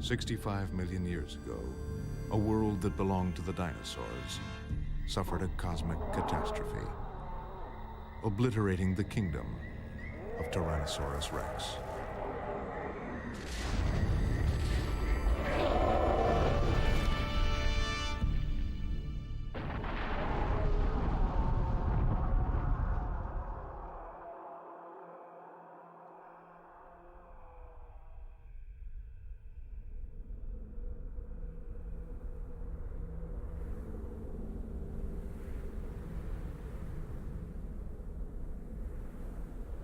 65 million years ago, a world that belonged to the dinosaurs suffered a cosmic catastrophe, obliterating the kingdom of Tyrannosaurus rex.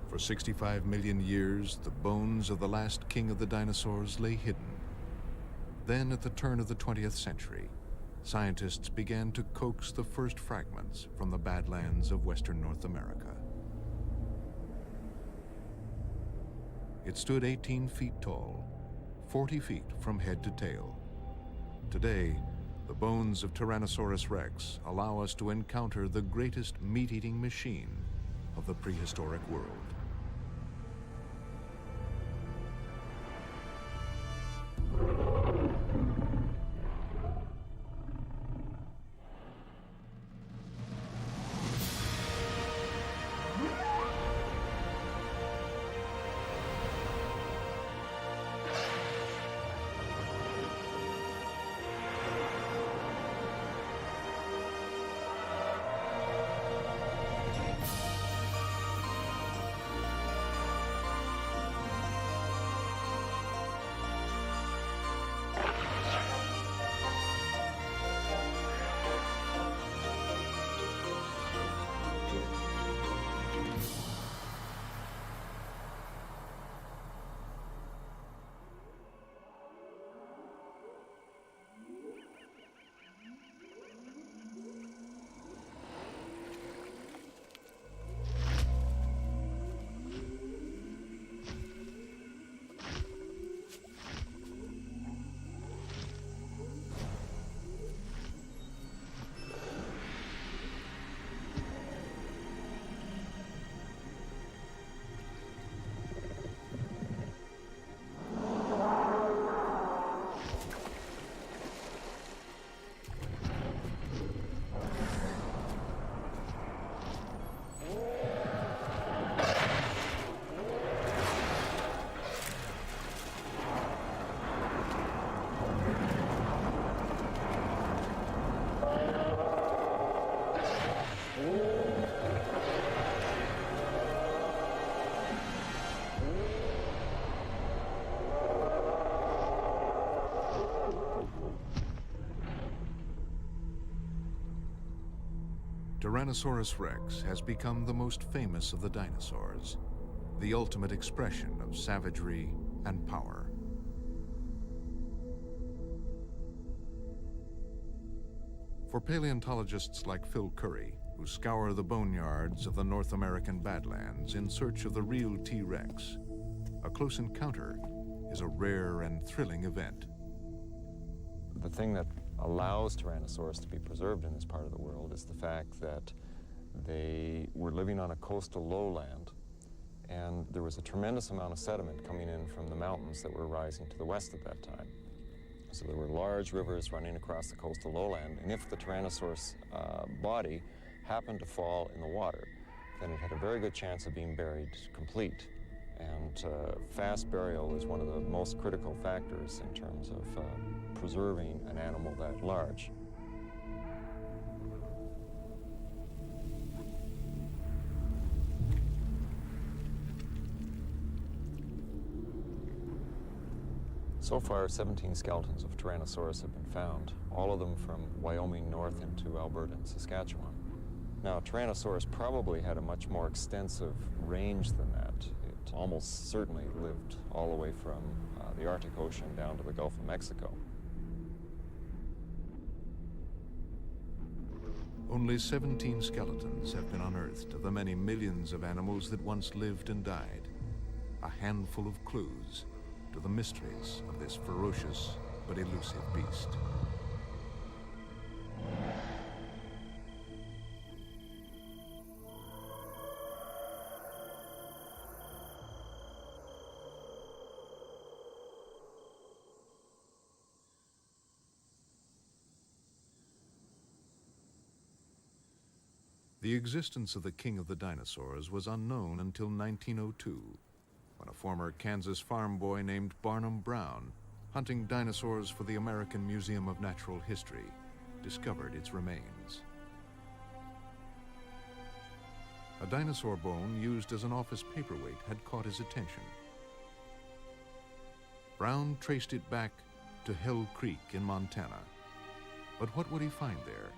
For 65 million years, the bones of the last king of the dinosaurs lay hidden. Then, at the turn of the 20th century, scientists began to coax the first fragments from the badlands of western North America. It stood 18 feet tall, 40 feet from head to tail. Today, the bones of Tyrannosaurus rex allow us to encounter the greatest meat-eating machine of the prehistoric world. Tyrannosaurus rex has become the most famous of the dinosaurs, the ultimate expression of savagery and power. For paleontologists like Phil Curry, who scour the boneyards of the North American Badlands in search of the real T-Rex, a close encounter is a rare and thrilling event. The thing that allows Tyrannosaurus to be preserved in this part of the world is the fact that they were living on a coastal lowland, and there was a tremendous amount of sediment coming in from the mountains that were rising to the west at that time. So there were large rivers running across the coastal lowland, and if the Tyrannosaurus body happened to fall in the water, then it had a very good chance of being buried complete. And fast burial is one of the most critical factors in terms of preserving an animal that large. So far, 17 skeletons of Tyrannosaurus have been found, all of them from Wyoming north into Alberta and Saskatchewan. Now, Tyrannosaurus probably had a much more extensive range than that. It almost certainly lived all the way from the Arctic Ocean down to the Gulf of Mexico. Only 17 skeletons have been unearthed of the many millions of animals that once lived and died. A handful of clues to the mysteries of this ferocious but elusive beast. The existence of the king of the dinosaurs was unknown until 1902, when a former Kansas farm boy named Barnum Brown, hunting dinosaurs for the American Museum of Natural History, discovered its remains. A dinosaur bone used as an office paperweight had caught his attention. Brown traced it back to Hell Creek in Montana. But what would he find there?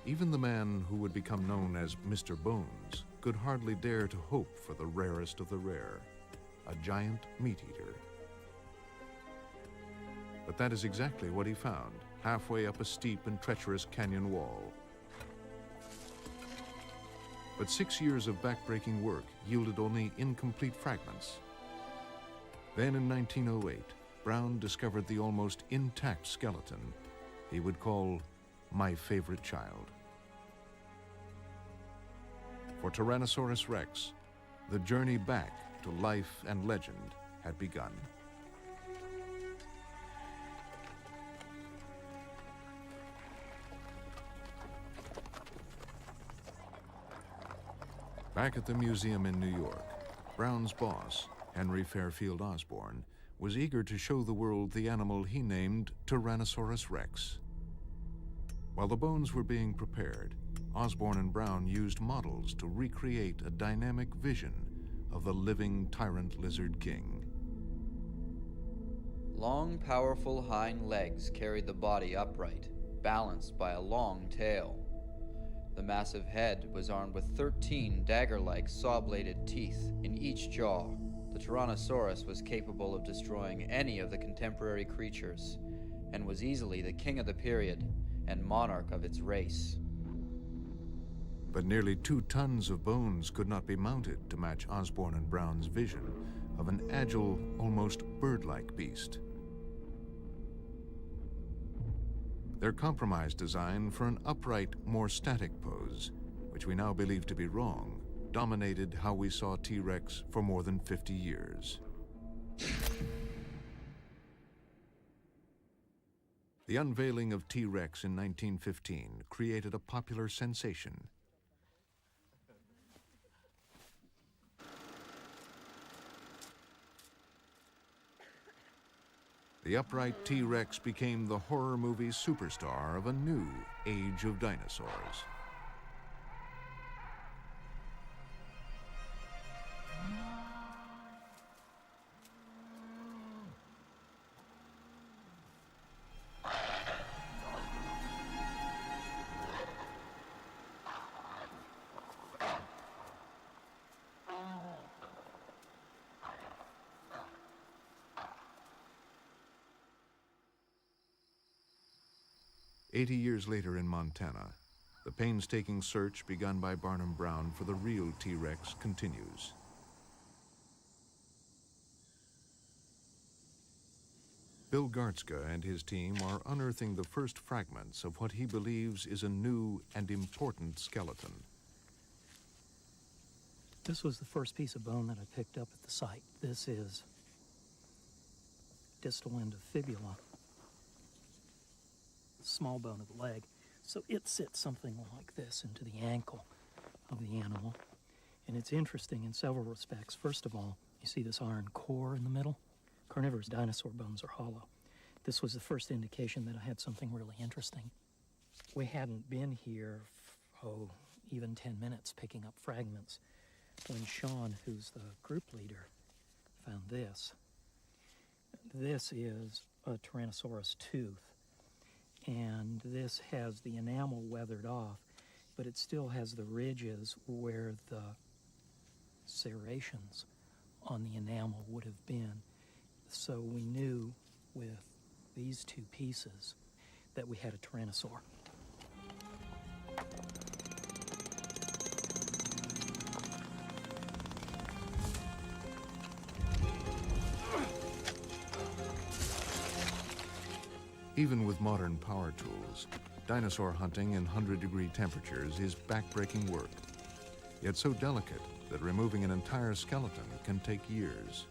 Even the man who would become known as Mr. Bones could hardly dare to hope for the rarest of the rare, a giant meat-eater. But that is exactly what he found, halfway up a steep and treacherous canyon wall. But 6 years of backbreaking work yielded only incomplete fragments. Then in 1908, Brown discovered the almost intact skeleton he would call my favorite child. For Tyrannosaurus rex, the journey back to life and legend had begun. Back at the museum in New York, Brown's boss, Henry Fairfield Osborn, was eager to show the world the animal he named Tyrannosaurus rex. While the bones were being prepared, Osborn and Brown used models to recreate a dynamic vision of the living tyrant lizard king. Long, powerful hind legs carried the body upright, balanced by a long tail. The massive head was armed with 13 dagger-like saw-bladed teeth in each jaw. The Tyrannosaurus was capable of destroying any of the contemporary creatures, and was easily the king of the period and monarch of its race. But nearly 2 tons of bones could not be mounted to match Osborn and Brown's vision of an agile, almost bird-like beast. Their compromise design for an upright, more static pose, which we now believe to be wrong, dominated how we saw T-Rex for more than 50 years. The unveiling of T-Rex in 1915 created a popular sensation. The upright T-Rex became the horror movie superstar of a new age of dinosaurs. "80 years later in Montana, the painstaking search begun by Barnum Brown for the real T-Rex continues. Bill Gartzka and his team are unearthing the first fragments of what he believes is a new and important skeleton. This was the first piece of bone that I picked up at the site. This is distal end of fibula, small bone of the leg. So it sits something like this into the ankle of the animal. And it's interesting in several respects. First of all, you see this iron core in the middle? Carnivorous dinosaur bones are hollow. This was the first indication that I had something really interesting. We hadn't been here, even 10 minutes picking up fragments when Sean, who's the group leader, found this. This is a Tyrannosaurus tooth, and this has the enamel weathered off, but it still has the ridges where the serrations on the enamel would have been. So we knew with these two pieces that we had a Tyrannosaur. Even with modern power tools, dinosaur hunting in 100-degree temperatures is backbreaking work, yet so delicate that removing an entire skeleton can take years.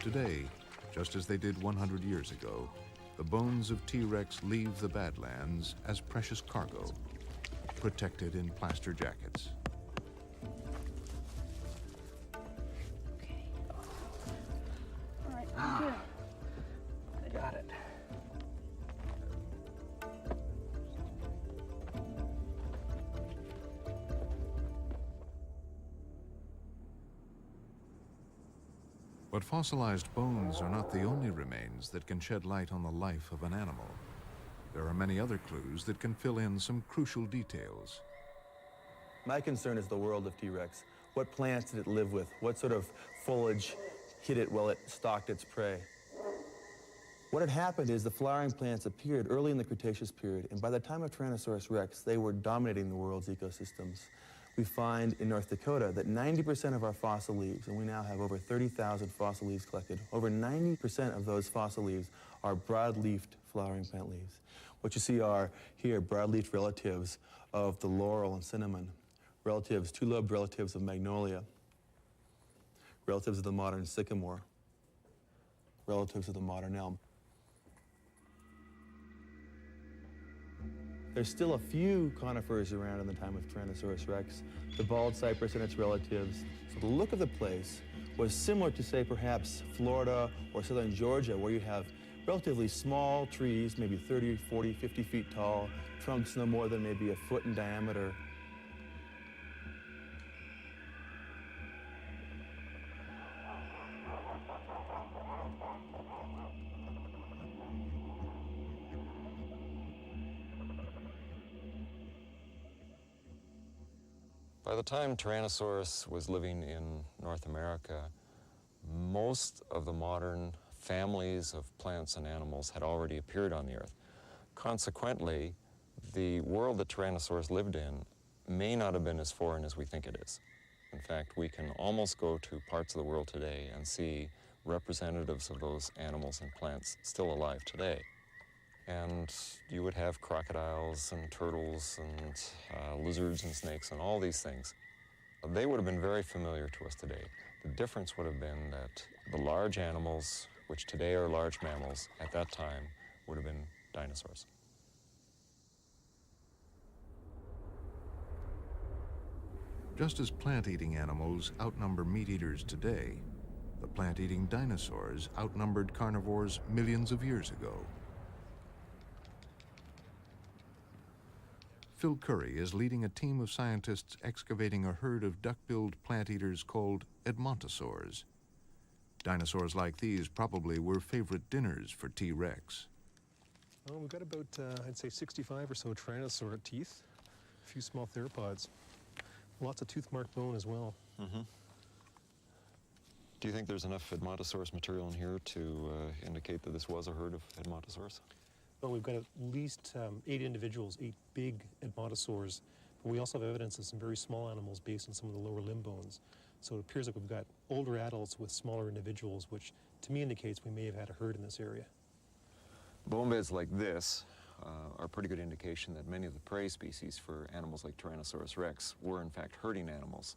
Today, just as they did 100 years ago, the bones of T-Rex leave the Badlands as precious cargo, protected in plaster jackets. Okay. All right, I'm good. I got it. But fossilized bones are not the only remains that can shed light on the life of an animal. There are many other clues that can fill in some crucial details. My concern is the world of T-Rex. What plants did it live with? What sort of foliage hid it while it stalked its prey? What had happened is the flowering plants appeared early in the Cretaceous period, and by the time of Tyrannosaurus rex, they were dominating the world's ecosystems. We find in North Dakota that 90% of our fossil leaves, and we now have over 30,000 fossil leaves collected, over 90% of those fossil leaves are broad-leafed flowering plant leaves. What you see are here broad-leafed relatives of the laurel and cinnamon, relatives, two-lobed relatives of magnolia, relatives of the modern sycamore, relatives of the modern elm. There's still a few conifers around in the time of Tyrannosaurus rex, the bald cypress and its relatives. So the look of the place was similar to, say, perhaps Florida or southern Georgia, where you have relatively small trees, maybe 30, 40, 50 feet tall, trunks no more than maybe a foot in diameter. By the time Tyrannosaurus was living in North America, most of the modern families of plants and animals had already appeared on the Earth. Consequently, the world that Tyrannosaurus lived in may not have been as foreign as we think it is. In fact, we can almost go to parts of the world today and see representatives of those animals and plants still alive today. And you would have crocodiles and turtles and lizards and snakes and all these things. They would have been very familiar to us today. The difference would have been that the large animals, which today are large mammals, at that time would have been dinosaurs. Just as plant-eating animals outnumber meat-eaters today, the plant-eating dinosaurs outnumbered carnivores millions of years ago. Phil Curry is leading a team of scientists excavating a herd of duck-billed plant-eaters called Edmontosaurs. Dinosaurs like these probably were favorite dinners for T-Rex. Well, we've got about, I'd say 65 or so Tyrannosaur teeth, a few small theropods, lots of tooth-marked bone as well. Mm-hmm. Do you think there's enough Edmontosaurus material in here to indicate that this was a herd of Edmontosaurus? Well, we've got at least 8 individuals, 8 big Edmontosaurs, but we also have evidence of some very small animals based on some of the lower limb bones. So it appears like we've got older adults with smaller individuals, which to me indicates we may have had a herd in this area. Bone beds like this are a pretty good indication that many of the prey species for animals like Tyrannosaurus rex were in fact herding animals.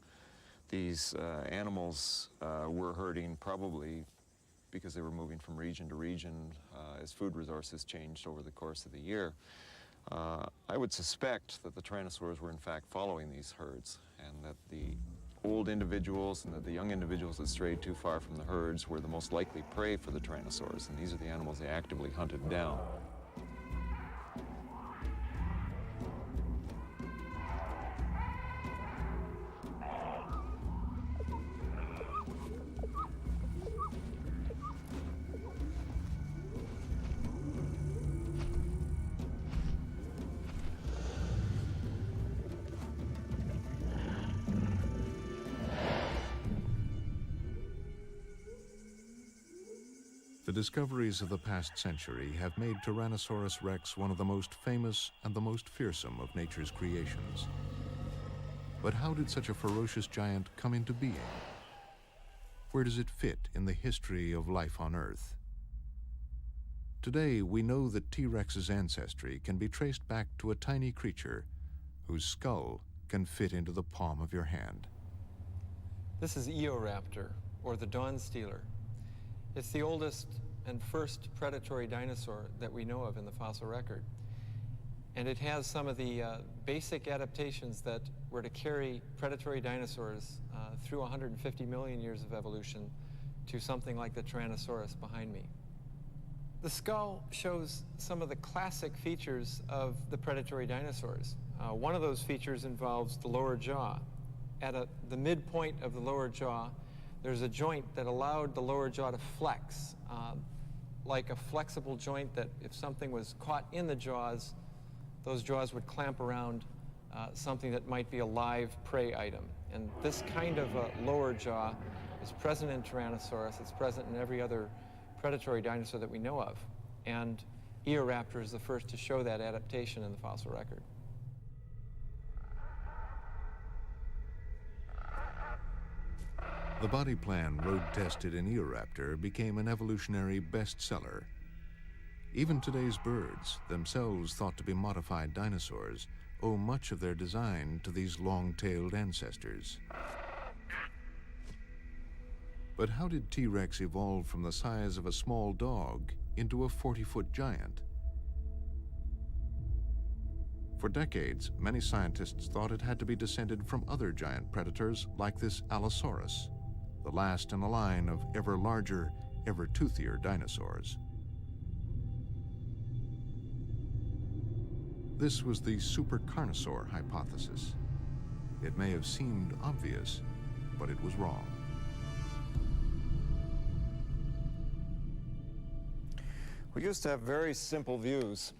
These animals were herding probably because they were moving from region to region as food resources changed over the course of the year. I would suspect that the Tyrannosaurs were in fact following these herds, and that the old individuals and that the young individuals that strayed too far from the herds were the most likely prey for the Tyrannosaurs, and these are the animals they actively hunted down. The discoveries of the past century have made Tyrannosaurus rex one of the most famous and the most fearsome of nature's creations. But how did such a ferocious giant come into being? Where does it fit in the history of life on Earth? Today, we know that T-Rex's ancestry can be traced back to a tiny creature whose skull can fit into the palm of your hand. This is Eoraptor, or the dawn stealer. It's the oldest and first predatory dinosaur that we know of in the fossil record. And it has some of the basic adaptations that were to carry predatory dinosaurs through 150 million years of evolution to something like the Tyrannosaurus behind me. The skull shows some of the classic features of the predatory dinosaurs. One of those features involves the lower jaw. At the midpoint of the lower jaw, there's a joint that allowed the lower jaw to flex, like a flexible joint that if something was caught in the jaws, those jaws would clamp around something that might be a live prey item. And this kind of lower jaw is present in Tyrannosaurus. It's present in every other predatory dinosaur that we know of. And Eoraptor is the first to show that adaptation in the fossil record. The body plan road-tested in Eoraptor became an evolutionary bestseller. Even today's birds, themselves thought to be modified dinosaurs, owe much of their design to these long-tailed ancestors. But how did T-Rex evolve from the size of a small dog into a 40-foot giant? For decades, many scientists thought it had to be descended from other giant predators like this Allosaurus, the last in a line of ever larger, ever toothier dinosaurs. This was the supercarnosaur hypothesis. It may have seemed obvious, but it was wrong. We used to have very simple views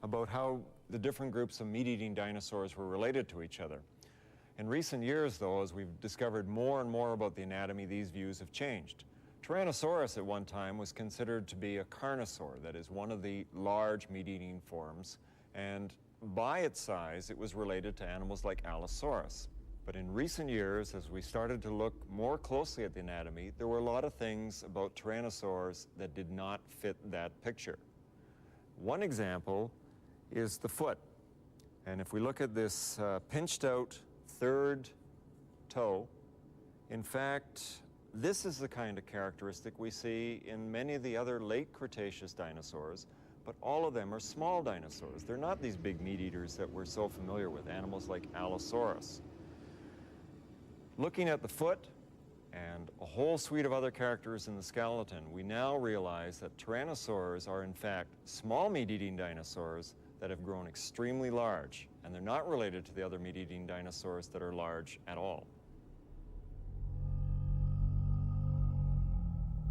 about how the different groups of meat-eating dinosaurs were related to each other. In recent years, though, as we've discovered more and more about the anatomy, these views have changed. Tyrannosaurus at one time was considered to be a carnosaur, that is, one of the large meat-eating forms, and by its size, it was related to animals like Allosaurus. But in recent years, as we started to look more closely at the anatomy, there were a lot of things about tyrannosaurs that did not fit that picture. One example is the foot. And if we look at this pinched out third toe, in fact, this is the kind of characteristic we see in many of the other late Cretaceous dinosaurs, but all of them are small dinosaurs. They're not these big meat eaters that we're so familiar with, animals like Allosaurus. Looking at the foot and a whole suite of other characters in the skeleton, we now realize that tyrannosaurs are in fact small meat-eating dinosaurs that have grown extremely large, and they're not related to the other meat-eating dinosaurs that are large at all.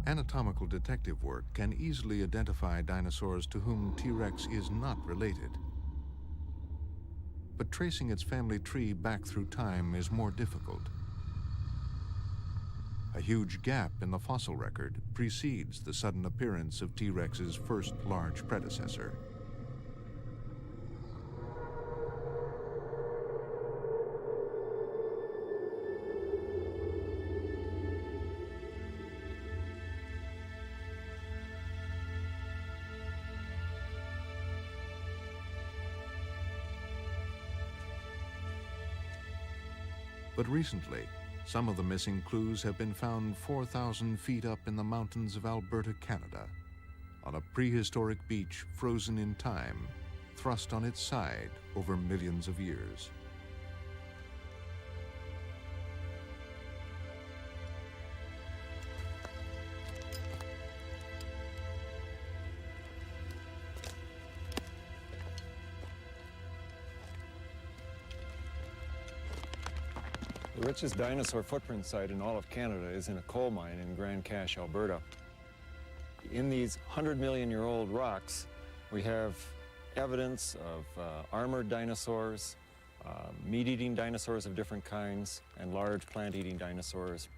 Anatomical detective work can easily identify dinosaurs to whom T-Rex is not related. But tracing its family tree back through time is more difficult. A huge gap in the fossil record precedes the sudden appearance of T-Rex's first large predecessor. But recently, some of the missing clues have been found 4,000 feet up in the mountains of Alberta, Canada, on a prehistoric beach frozen in time, thrust on its side over millions of years. The richest dinosaur footprint site in all of Canada is in a coal mine in Grande Cache, Alberta. In these 100-million-year-old rocks, we have evidence of armored dinosaurs, meat-eating dinosaurs of different kinds, and large plant-eating dinosaurs.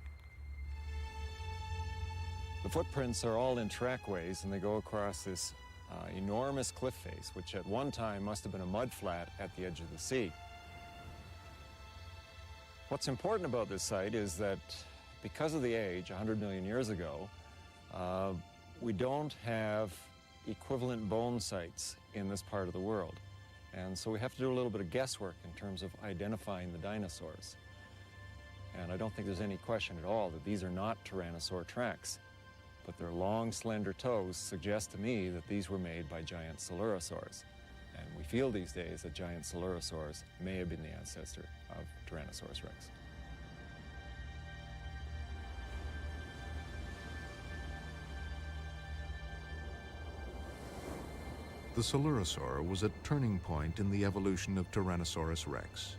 The footprints are all in trackways, and they go across this enormous cliff face, which at one time must have been a mud flat at the edge of the sea. What's important about this site is that because of the age, 100 million years ago, we don't have equivalent bone sites in this part of the world. And so we have to do a little bit of guesswork in terms of identifying the dinosaurs. And I don't think there's any question at all that these are not tyrannosaur tracks. but their long, slender toes suggest to me that these were made by giant Coelurosaurs. And we feel these days that giant Coelurosaurs may have been the ancestor of Tyrannosaurus rex. The Coelurosaur was a turning point in the evolution of Tyrannosaurus rex.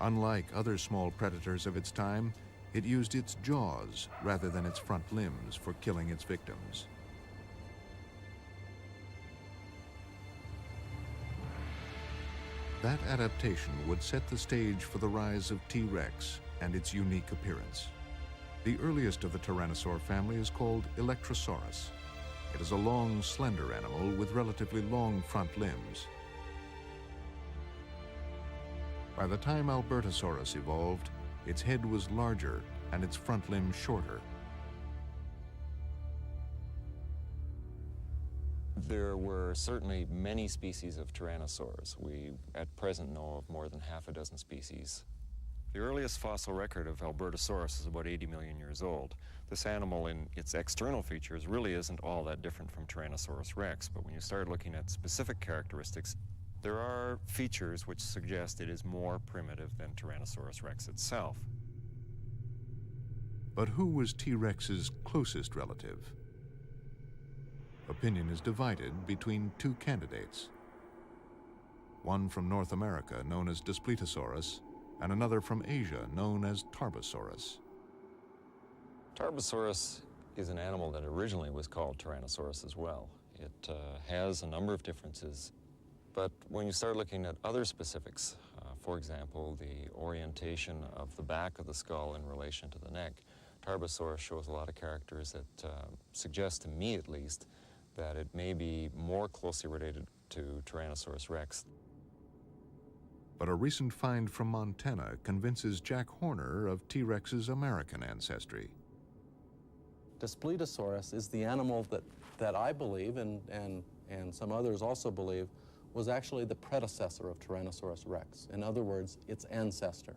Unlike other small predators of its time, it used its jaws rather than its front limbs for killing its victims. That adaptation would set the stage for the rise of T. rex and its unique appearance. The earliest of the Tyrannosaur family is called Electrosaurus. It is a long, slender animal with relatively long front limbs. By the time Albertosaurus evolved, its head was larger and its front limbs shorter. There were certainly many species of tyrannosaurs. We, at present, know of more than half a dozen species. The earliest fossil record of Albertosaurus is about 80 million years old. This animal, in its external features, really isn't all that different from Tyrannosaurus rex, but when you start looking at specific characteristics, there are features which suggest it is more primitive than Tyrannosaurus rex itself. But who was T. rex's closest relative? Opinion is divided between two candidates. One from North America, known as Daspletosaurus, and another from Asia, known as Tarbosaurus. Tarbosaurus is an animal that originally was called Tyrannosaurus as well. It has a number of differences, but when you start looking at other specifics, for example, the orientation of the back of the skull in relation to the neck, Tarbosaurus shows a lot of characters that suggest, to me at least, that it may be more closely related to Tyrannosaurus rex. But a recent find from Montana convinces Jack Horner of T. rex's American ancestry. Daspletosaurus is the animal that I believe, and some others also believe, was actually the predecessor of Tyrannosaurus rex. In other words, its ancestor.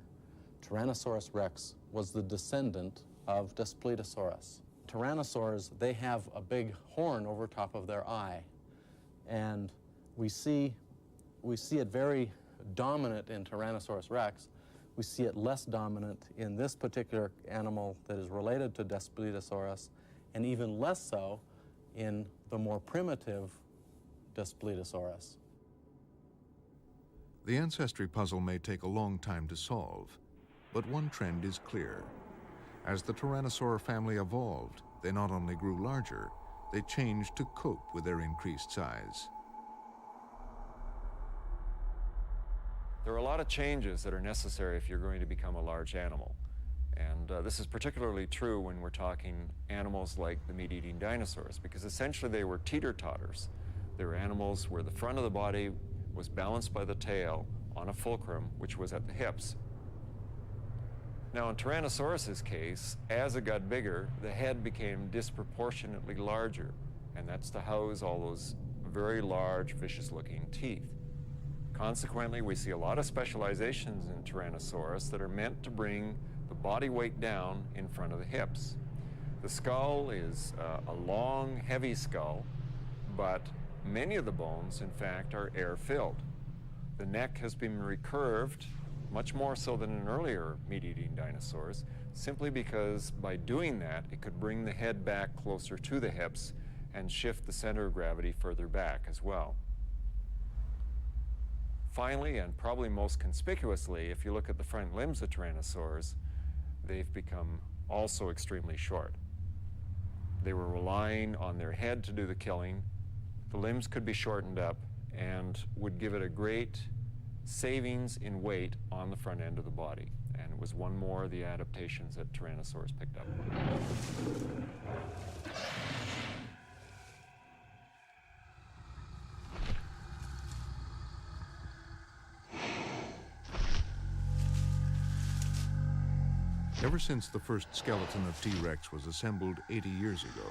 Tyrannosaurus rex was the descendant of Daspletosaurus. Tyrannosaurs, they have a big horn over top of their eye, and we see it very dominant in Tyrannosaurus rex. We see it less dominant in this particular animal that is related to Daspletosaurus, and even less so in the more primitive Daspletosaurus. The ancestry puzzle may take a long time to solve, but one trend is clear. As the Tyrannosaur family evolved, they not only grew larger, they changed to cope with their increased size. There are a lot of changes that are necessary if you're going to become a large animal. And this is particularly true when we're talking animals like the meat-eating dinosaurs, because essentially they were teeter-totters. They were animals where the front of the body was balanced by the tail on a fulcrum, which was at the hips. Now, in Tyrannosaurus's case, as it got bigger, the head became disproportionately larger, and that's to house all those very large, vicious-looking teeth. Consequently, we see a lot of specializations in Tyrannosaurus that are meant to bring the body weight down in front of the hips. The skull is a long, heavy skull, but many of the bones, in fact, are air-filled. The neck has been recurved, much more so than in earlier meat-eating dinosaurs, simply because by doing that, it could bring the head back closer to the hips and shift the center of gravity further back as well. Finally, and probably most conspicuously, if you look at the front limbs of tyrannosaurs, they've become also extremely short. They were relying on their head to do the killing. The limbs could be shortened up and would give it a great savings in weight on the front end of the body. And it was one more of the adaptations that Tyrannosaurus picked up. Ever since the first skeleton of T. rex was assembled 80 years ago,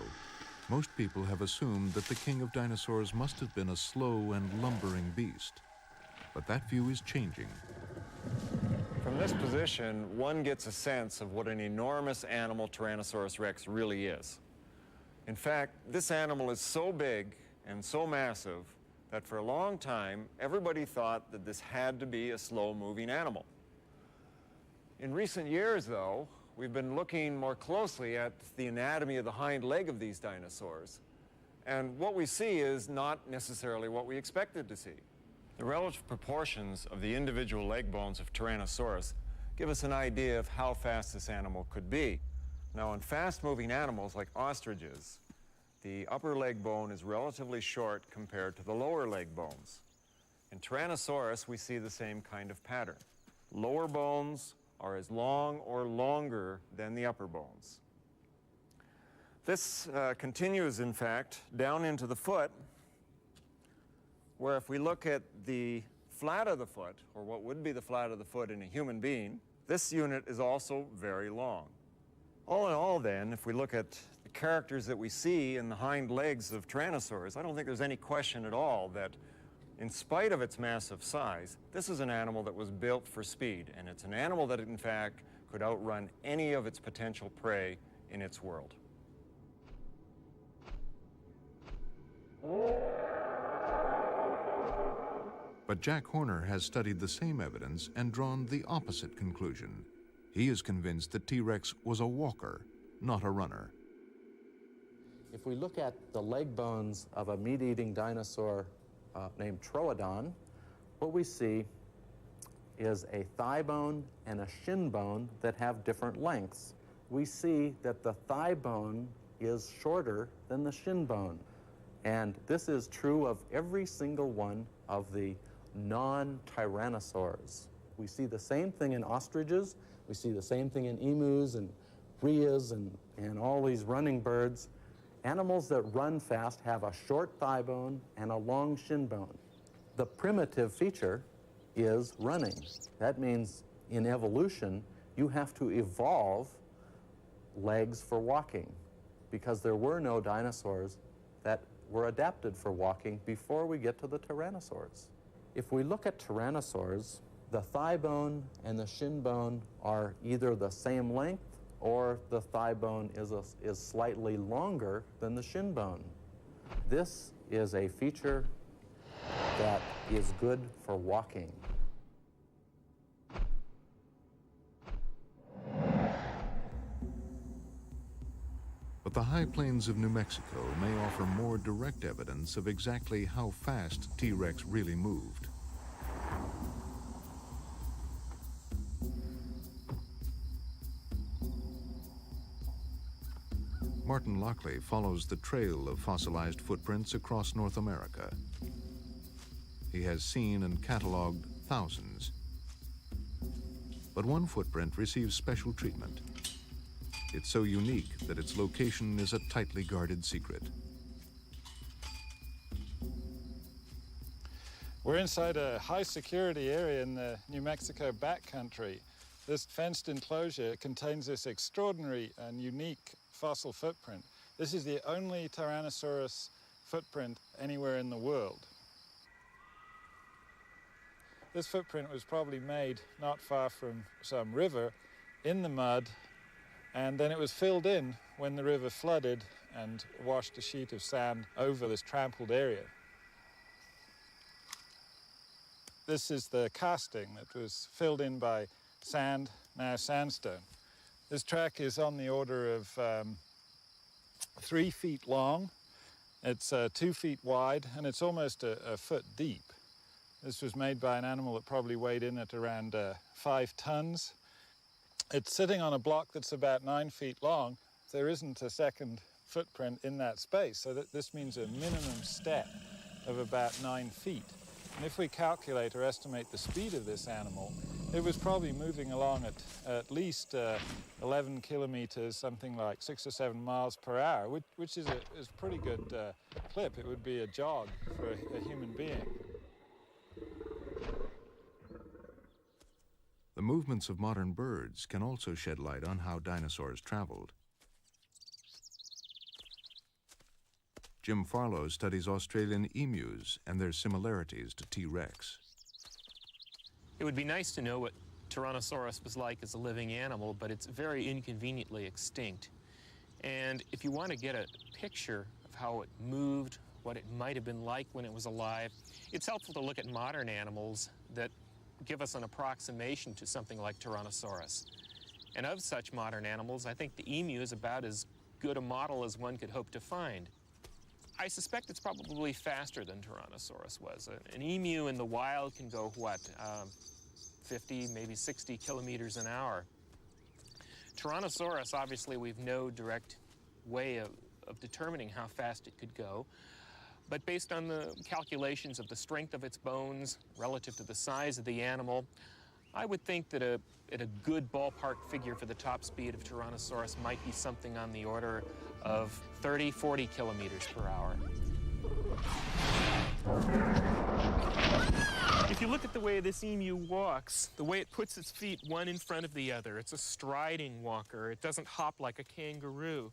most people have assumed that the king of dinosaurs must have been a slow and lumbering beast. But that view is changing. From this position, one gets a sense of what an enormous animal Tyrannosaurus rex really is. In fact, this animal is so big and so massive that for a long time, everybody thought that this had to be a slow-moving animal. In recent years, though, we've been looking more closely at the anatomy of the hind leg of these dinosaurs. And what we see is not necessarily what we expected to see. The relative proportions of the individual leg bones of Tyrannosaurus give us an idea of how fast this animal could be. Now, in fast-moving animals like ostriches, the upper leg bone is relatively short compared to the lower leg bones. In Tyrannosaurus, we see the same kind of pattern. Lower bones are as long or longer than the upper bones. This continues, in fact, down into the foot, where if we look at the flat of the foot, or what would be the flat of the foot in a human being, this unit is also very long. All in all, then, if we look at the characters that we see in the hind legs of Tyrannosaurus, I don't think there's any question at all that, in spite of its massive size, this is an animal that was built for speed, and it's an animal that, in fact, could outrun any of its potential prey in its world. But Jack Horner has studied the same evidence and drawn the opposite conclusion. He is convinced that T-Rex was a walker, not a runner. If we look at the leg bones of a meat-eating dinosaur named Troodon, what we see is a thigh bone and a shin bone that have different lengths. We see that the thigh bone is shorter than the shin bone. And this is true of every single one of the non-tyrannosaurs. We see the same thing in ostriches, we see the same thing in emus and rheas and all these running birds. Animals that run fast have a short thigh bone and a long shin bone. The primitive feature is running. That means in evolution, you have to evolve legs for walking because there were no dinosaurs that were adapted for walking before we get to the tyrannosaurs. If we look at tyrannosaurs, the thigh bone and the shin bone are either the same length or the thigh bone is slightly longer than the shin bone. This is a feature that is good for walking. But the high plains of New Mexico may offer more direct evidence of exactly how fast T-Rex really moved. Martin Lockley follows the trail of fossilized footprints across North America. He has seen and cataloged thousands. But one footprint receives special treatment. It's so unique that its location is a tightly guarded secret. We're inside a high security area in the New Mexico backcountry. This fenced enclosure contains this extraordinary and unique fossil footprint. This is the only Tyrannosaurus footprint anywhere in the world. This footprint was probably made not far from some river in the mud, and then it was filled in when the river flooded and washed a sheet of sand over this trampled area. This is the casting that was filled in by sand, now sandstone. This track is on the order of 3 feet long. It's 2 feet wide, and it's almost a foot deep. This was made by an animal that probably weighed in at around 5 tons. It's sitting on a block that's about 9 feet long. There isn't a second footprint in that space, so that this means a minimum step of about 9 feet. And if we calculate or estimate the speed of this animal, it was probably moving along at least 11 kilometers, something like 6 or 7 miles per hour, which is a pretty good clip. It would be a jog for a human being. The movements of modern birds can also shed light on how dinosaurs traveled. Jim Farlow studies Australian emus and their similarities to T-Rex. It would be nice to know what Tyrannosaurus was like as a living animal, but it's very inconveniently extinct. And if you want to get a picture of how it moved, what it might have been like when it was alive, it's helpful to look at modern animals that give us an approximation to something like Tyrannosaurus. And of such modern animals, I think the emu is about as good a model as one could hope to find. I suspect it's probably faster than Tyrannosaurus was. An emu in the wild can go, 50, maybe 60 kilometers an hour. Tyrannosaurus, obviously, we've no direct way of determining how fast it could go. But based on the calculations of the strength of its bones relative to the size of the animal, I would think that a good ballpark figure for the top speed of Tyrannosaurus might be something on the order of 30, 40 kilometers per hour. If you look at the way this emu walks, the way it puts its feet one in front of the other, it's a striding walker. It doesn't hop like a kangaroo.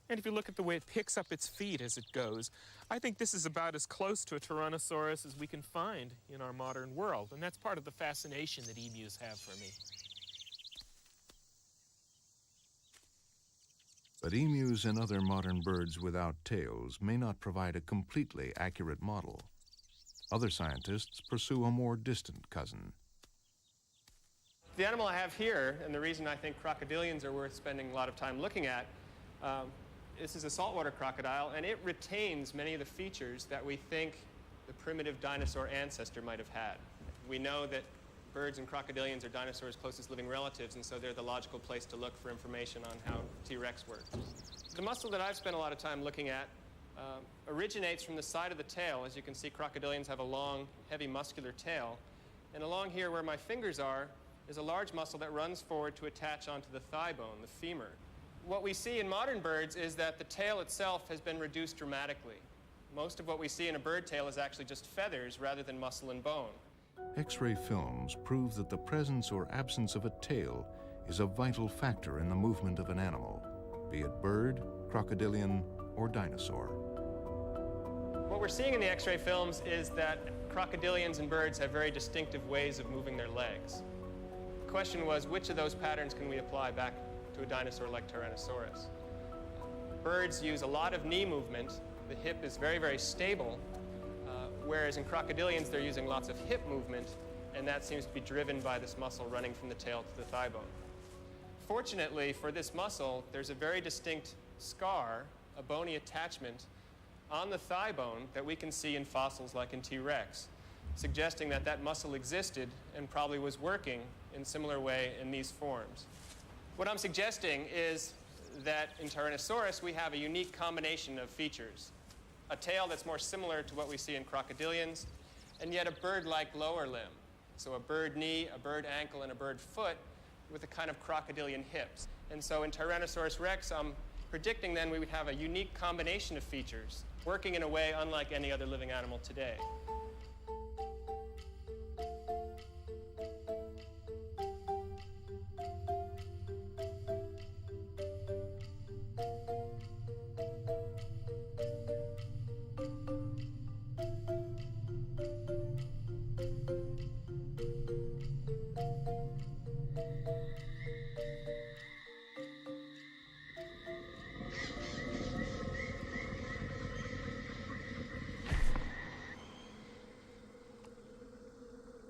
And if you look at the way it picks up its feet as it goes, I think this is about as close to a Tyrannosaurus as we can find in our modern world. And that's part of the fascination that emus have for me. But emus and other modern birds without tails may not provide a completely accurate model. Other scientists pursue a more distant cousin. The animal I have here, and the reason I think crocodilians are worth spending a lot of time looking at, this is a saltwater crocodile, and it retains many of the features that we think the primitive dinosaur ancestor might have had. We know that birds and crocodilians are dinosaurs' closest living relatives, and so they're the logical place to look for information on how T-Rex worked. The muscle that I've spent a lot of time looking at originates from the side of the tail. As you can see, crocodilians have a long, heavy muscular tail. And along here where my fingers are is a large muscle that runs forward to attach onto the thigh bone, the femur. What we see in modern birds is that the tail itself has been reduced dramatically. Most of what we see in a bird tail is actually just feathers rather than muscle and bone. X-ray films prove that the presence or absence of a tail is a vital factor in the movement of an animal, be it bird, crocodilian, or dinosaur. What we're seeing in the X-ray films is that crocodilians and birds have very distinctive ways of moving their legs. The question was, which of those patterns can we apply back to a dinosaur like Tyrannosaurus? Birds use a lot of knee movement. The hip is very, very stable, whereas in crocodilians, they're using lots of hip movement, and that seems to be driven by this muscle running from the tail to the thigh bone. Fortunately for this muscle, there's a very distinct scar, a bony attachment, on the thigh bone that we can see in fossils like in T-Rex, suggesting that that muscle existed and probably was working in a similar way in these forms. What I'm suggesting is that in Tyrannosaurus, we have a unique combination of features. A tail that's more similar to what we see in crocodilians, and yet a bird-like lower limb. So a bird knee, a bird ankle, and a bird foot with a kind of crocodilian hips. And so in Tyrannosaurus rex, I'm predicting then we would have a unique combination of features, working in a way unlike any other living animal today.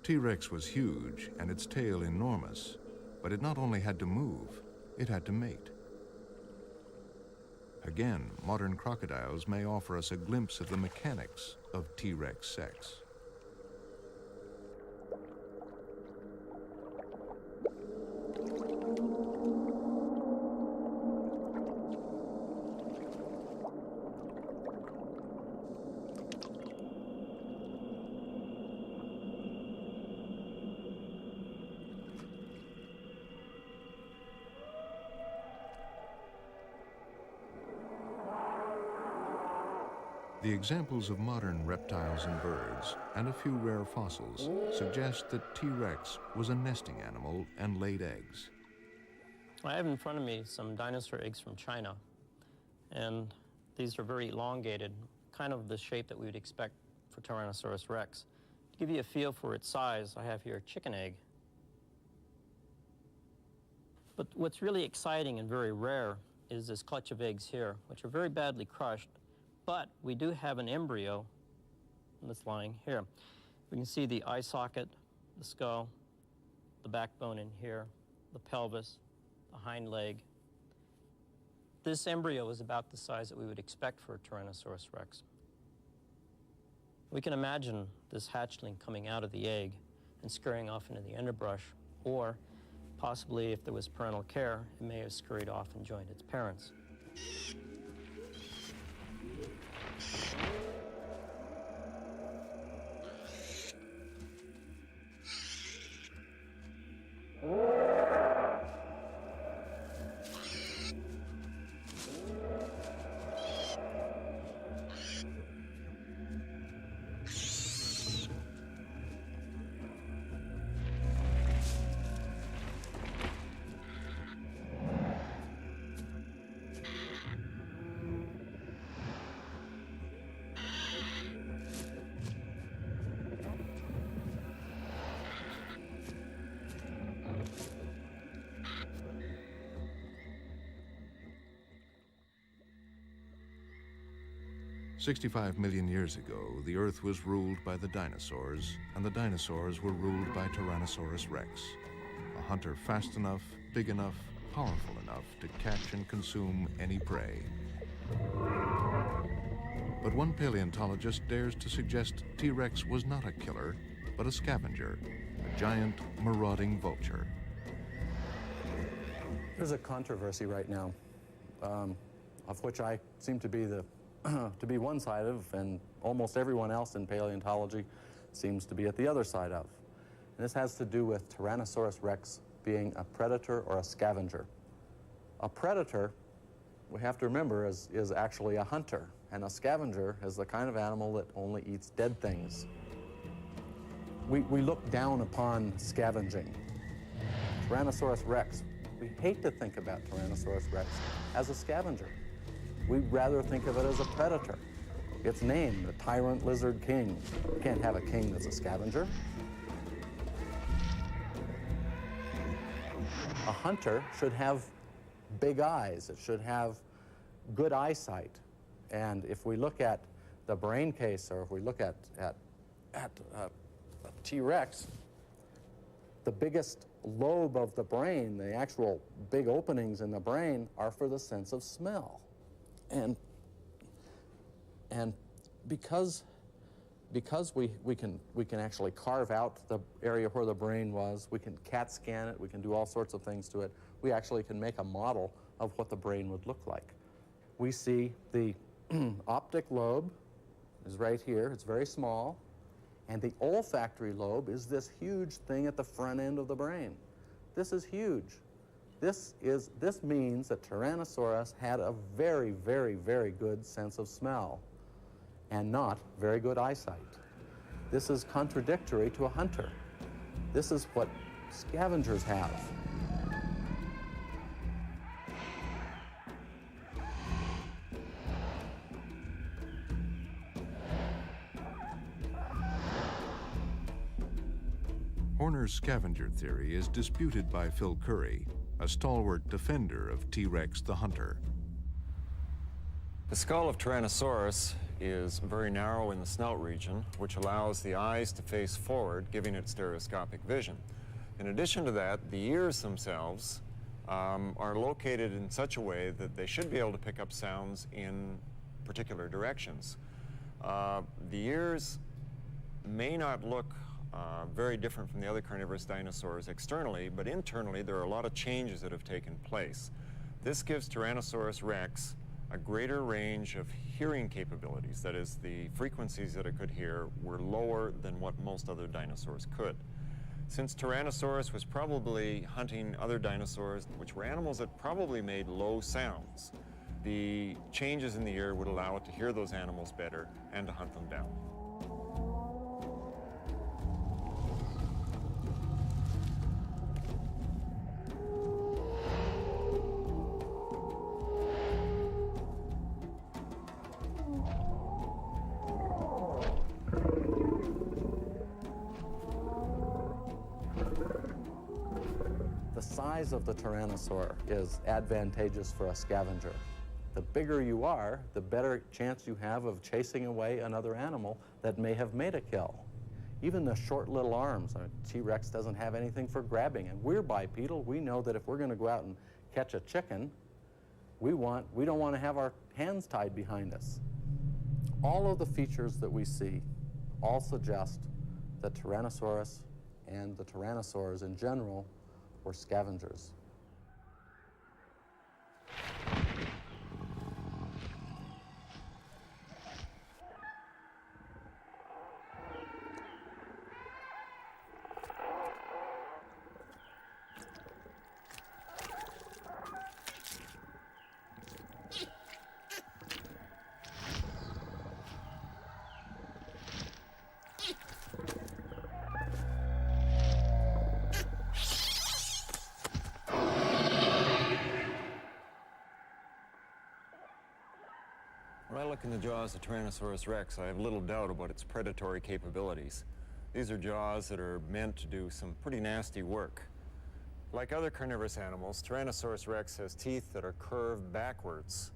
T-Rex was huge and its tail enormous, but it not only had to move, it had to mate. Again, modern crocodiles may offer us a glimpse of the mechanics of T-Rex sex. The examples of modern reptiles and birds, and a few rare fossils, suggest that T-Rex was a nesting animal and laid eggs. I have in front of me some dinosaur eggs from China, and these are very elongated, kind of the shape that we would expect for Tyrannosaurus rex. To give you a feel for its size, I have here a chicken egg. But what's really exciting and very rare is this clutch of eggs here, which are very badly crushed, but we do have an embryo that's lying here. We can see the eye socket, the skull, the backbone in here, the pelvis, the hind leg. This embryo is about the size that we would expect for a Tyrannosaurus rex. We can imagine this hatchling coming out of the egg and scurrying off into the underbrush, or possibly, if there was parental care, it may have scurried off and joined its parents. "65 million years ago, the Earth was ruled by the dinosaurs, and the dinosaurs were ruled by Tyrannosaurus rex, a hunter fast enough, big enough, powerful enough to catch and consume any prey. But one paleontologist dares to suggest T-Rex was not a killer, but a scavenger, a giant marauding vulture. There's a controversy right now, of which I seem to be one side of, and almost everyone else in paleontology seems to be at the other side of. And this has to do with Tyrannosaurus rex being a predator or a scavenger. A predator, we have to remember, is actually a hunter, and a scavenger is the kind of animal that only eats dead things. We look down upon scavenging. Tyrannosaurus rex, we hate to think about Tyrannosaurus rex as a scavenger. We'd rather think of it as a predator. Its name, the tyrant lizard king. You can't have a king that's a scavenger. A hunter should have big eyes. It should have good eyesight. And if we look at the brain case, or if we look at a T-Rex, the biggest lobe of the brain, the actual big openings in the brain, are for the sense of smell. And because we can actually carve out the area where the brain was, we can CAT scan it, we can do all sorts of things to it, we actually can make a model of what the brain would look like. We see the optic lobe is right here, it's very small, and the olfactory lobe is this huge thing at the front end of the brain. This is huge. This means that Tyrannosaurus had a very, very, very good sense of smell and not very good eyesight. This is contradictory to a hunter. This is what scavengers have. Horner's scavenger theory is disputed by Phil Curry, a stalwart defender of T-Rex the hunter. The skull of Tyrannosaurus is very narrow in the snout region, which allows the eyes to face forward, giving it stereoscopic vision. In addition to that, the ears themselves are located in such a way that they should be able to pick up sounds in particular directions. The ears may not look very different from the other carnivorous dinosaurs externally, but internally there are a lot of changes that have taken place. This gives Tyrannosaurus rex a greater range of hearing capabilities. That is, the frequencies that it could hear were lower than what most other dinosaurs could. Since Tyrannosaurus was probably hunting other dinosaurs, which were animals that probably made low sounds, the changes in the ear would allow it to hear those animals better and to hunt them down. size of the tyrannosaur is advantageous for a scavenger. The bigger you are, the better chance you have of chasing away another animal that may have made a kill. Even the short little arms. A T-Rex doesn't have anything for grabbing, and we're bipedal. We know that if we're going to go out and catch a chicken, we don't want to have our hands tied behind us. All of the features that we see all suggest that Tyrannosaurus and the tyrannosaurs in general were scavengers. When I look in the jaws of Tyrannosaurus rex, I have little doubt about its predatory capabilities. These are jaws that are meant to do some pretty nasty work. Like other carnivorous animals, Tyrannosaurus rex has teeth that are curved backwards.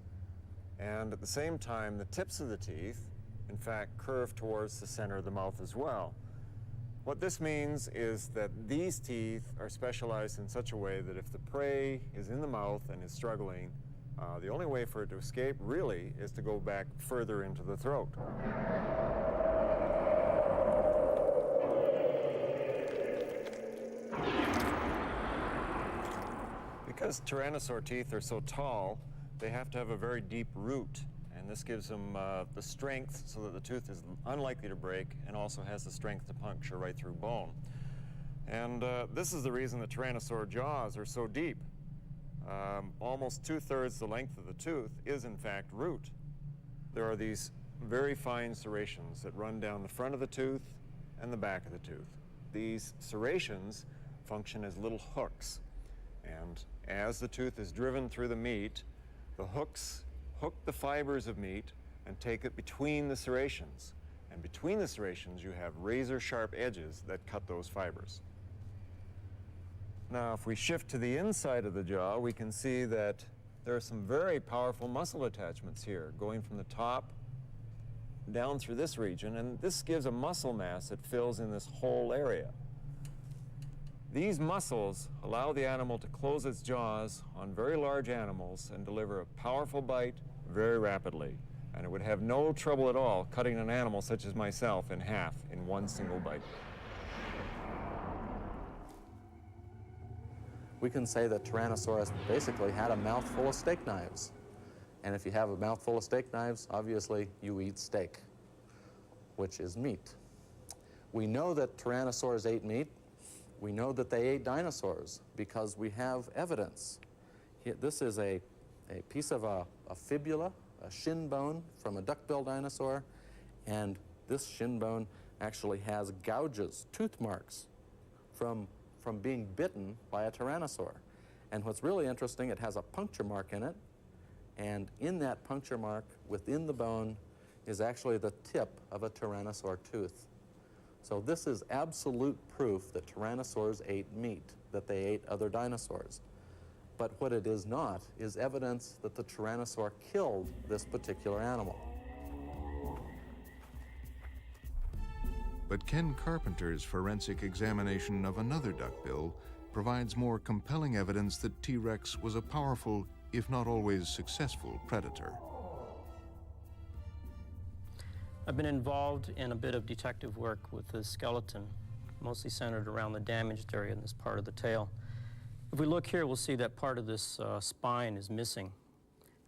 And at the same time, the tips of the teeth, in fact, curve towards the center of the mouth as well. What this means is that these teeth are specialized in such a way that if the prey is in the mouth and is struggling, the only way for it to escape, really, is to go back further into the throat. Because tyrannosaur teeth are so tall, they have to have a very deep root, and this gives them the strength so that the tooth is unlikely to break and also has the strength to puncture right through bone. And this is the reason that tyrannosaur jaws are so deep. Almost 2/3 the length of the tooth is in fact root. There are these very fine serrations that run down the front of the tooth and the back of the tooth. These serrations function as little hooks, and as the tooth is driven through the meat, the hooks hook the fibers of meat and take it between the serrations. And between the serrations you have razor-sharp edges that cut those fibers. Now, if we shift to the inside of the jaw, we can see that there are some very powerful muscle attachments here, going from the top down through this region, and this gives a muscle mass that fills in this whole area. These muscles allow the animal to close its jaws on very large animals and deliver a powerful bite very rapidly, and it would have no trouble at all cutting an animal such as myself in half in one single bite. We can say that Tyrannosaurus basically had a mouthful of steak knives. And if you have a mouthful of steak knives, obviously you eat steak, which is meat. We know that tyrannosaurs ate meat. We know that they ate dinosaurs because we have evidence. This is a piece of a fibula, a shin bone from a duck-billed dinosaur, and this shin bone actually has gouges, tooth marks, from being bitten by a tyrannosaur. And what's really interesting, it has a puncture mark in it, and in that puncture mark within the bone is actually the tip of a tyrannosaur tooth. So this is absolute proof that tyrannosaurs ate meat, that they ate other dinosaurs. But what it is not is evidence that the tyrannosaur killed this particular animal. But Ken Carpenter's forensic examination of another duckbill provides more compelling evidence that T-Rex was a powerful, if not always successful, predator. I've been involved in a bit of detective work with the skeleton, mostly centered around the damaged area in this part of the tail. If we look here, we'll see that part of this spine is missing.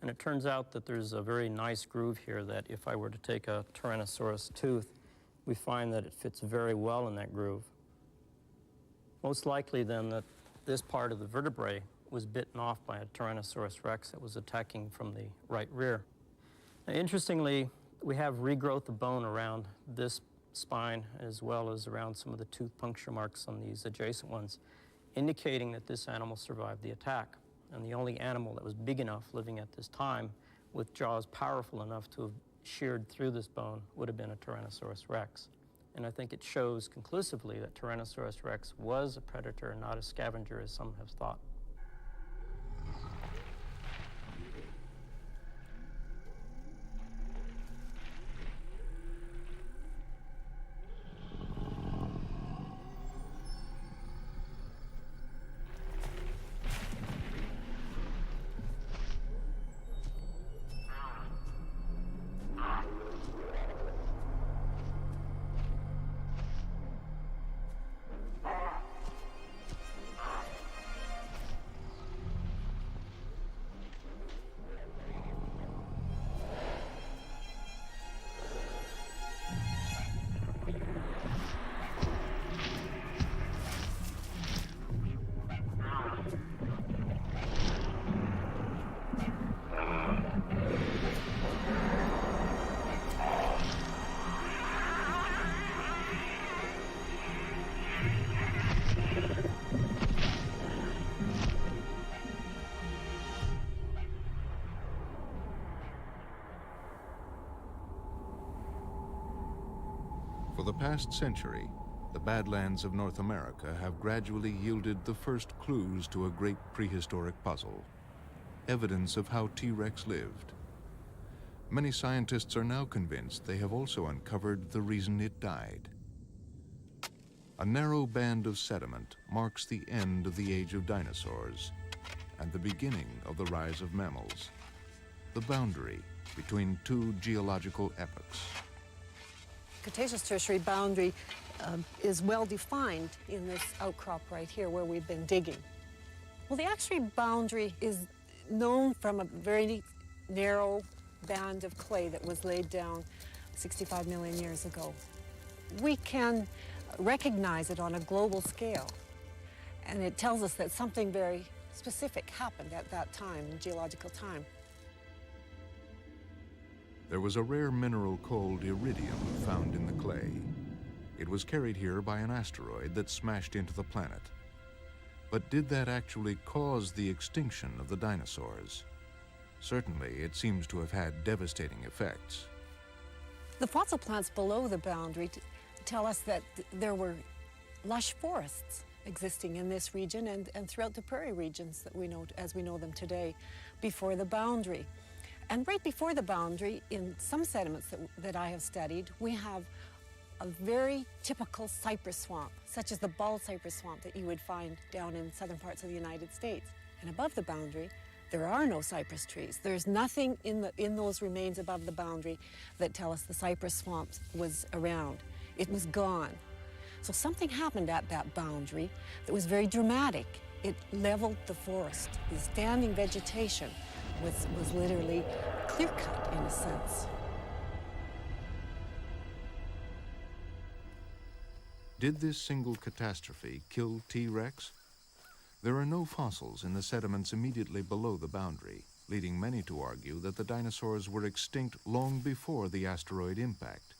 And it turns out that there's a very nice groove here that if I were to take a Tyrannosaurus tooth, we find that it fits very well in that groove. Most likely then that this part of the vertebrae was bitten off by a Tyrannosaurus rex that was attacking from the right rear. Now, interestingly, we have regrowth of bone around this spine as well as around some of the tooth puncture marks on these adjacent ones, indicating that this animal survived the attack. And the only animal that was big enough living at this time with jaws powerful enough to have sheared through this bone would have been a Tyrannosaurus rex. And I think it shows conclusively that Tyrannosaurus rex was a predator and not a scavenger as some have thought. past century, the Badlands of North America have gradually yielded the first clues to a great prehistoric puzzle, evidence of how T-Rex lived. Many scientists are now convinced they have also uncovered the reason it died. A narrow band of sediment marks the end of the age of dinosaurs and the beginning of the rise of mammals, the boundary between two geological epochs. Cretaceous-Tertiary boundary is well defined in this outcrop right here where we've been digging. Well, the X-ray boundary is known from a very narrow band of clay that was laid down 65 million years ago. We can recognize it on a global scale, and it tells us that something very specific happened at that time, in geological time. There was a rare mineral called iridium found in the clay. It was carried here by an asteroid that smashed into the planet. But did that actually cause the extinction of the dinosaurs? Certainly, it seems to have had devastating effects. The fossil plants below the boundary tell us that there were lush forests existing in this region and throughout the prairie regions that we know as we know them today before the boundary. And right before the boundary, in some sediments that I have studied, we have a very typical cypress swamp, such as the bald cypress swamp that you would find down in southern parts of the United States. And above the boundary, there are no cypress trees. There's nothing in those remains above the boundary that tell us the cypress swamp was around. It was gone. So something happened at that boundary that was very dramatic. It leveled the forest. The standing vegetation was literally clear-cut in a sense. Did this single catastrophe kill T-Rex? There are no fossils in the sediments immediately below the boundary, leading many to argue that the dinosaurs were extinct long before the asteroid impact.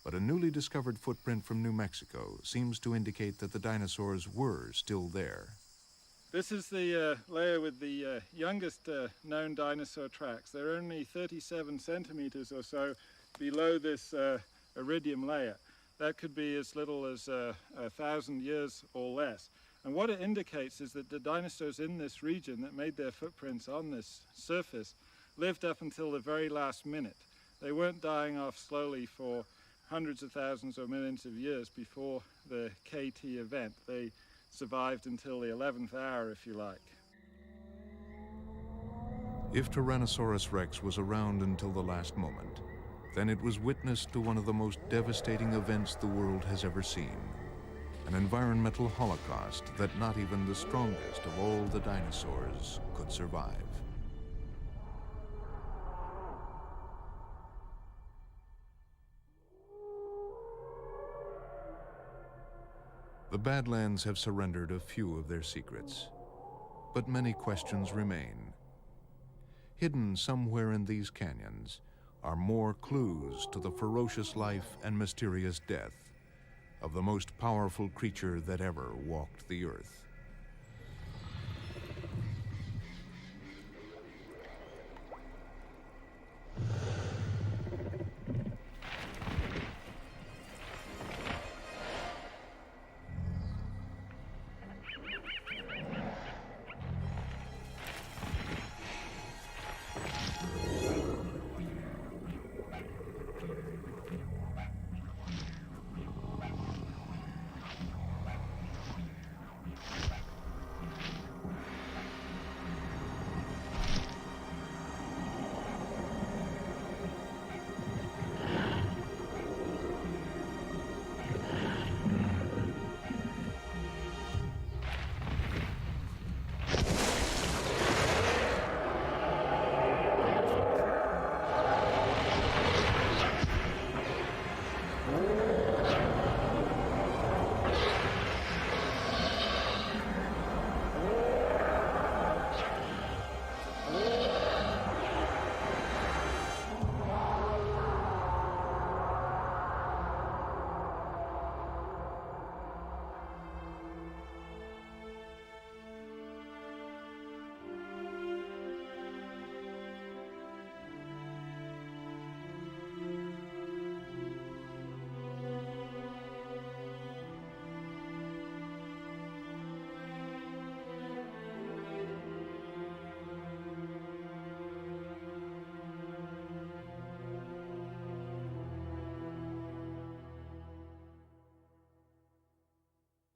But a newly discovered footprint from New Mexico seems to indicate that the dinosaurs were still there. This is the layer with the youngest known dinosaur tracks. They're only 37 centimeters or so below this iridium layer. That could be as little as 1,000 years or less. And what it indicates is that the dinosaurs in this region that made their footprints on this surface lived up until the very last minute. They weren't dying off slowly for hundreds of thousands or millions of years before the KT event. They survived until the 11th hour, if you like. If Tyrannosaurus rex was around until the last moment, then it was witness to one of the most devastating events the world has ever seen. An environmental holocaust that not even the strongest of all the dinosaurs could survive. The Badlands have surrendered a few of their secrets, but many questions remain. Hidden somewhere in these canyons are more clues to the ferocious life and mysterious death of the most powerful creature that ever walked the earth.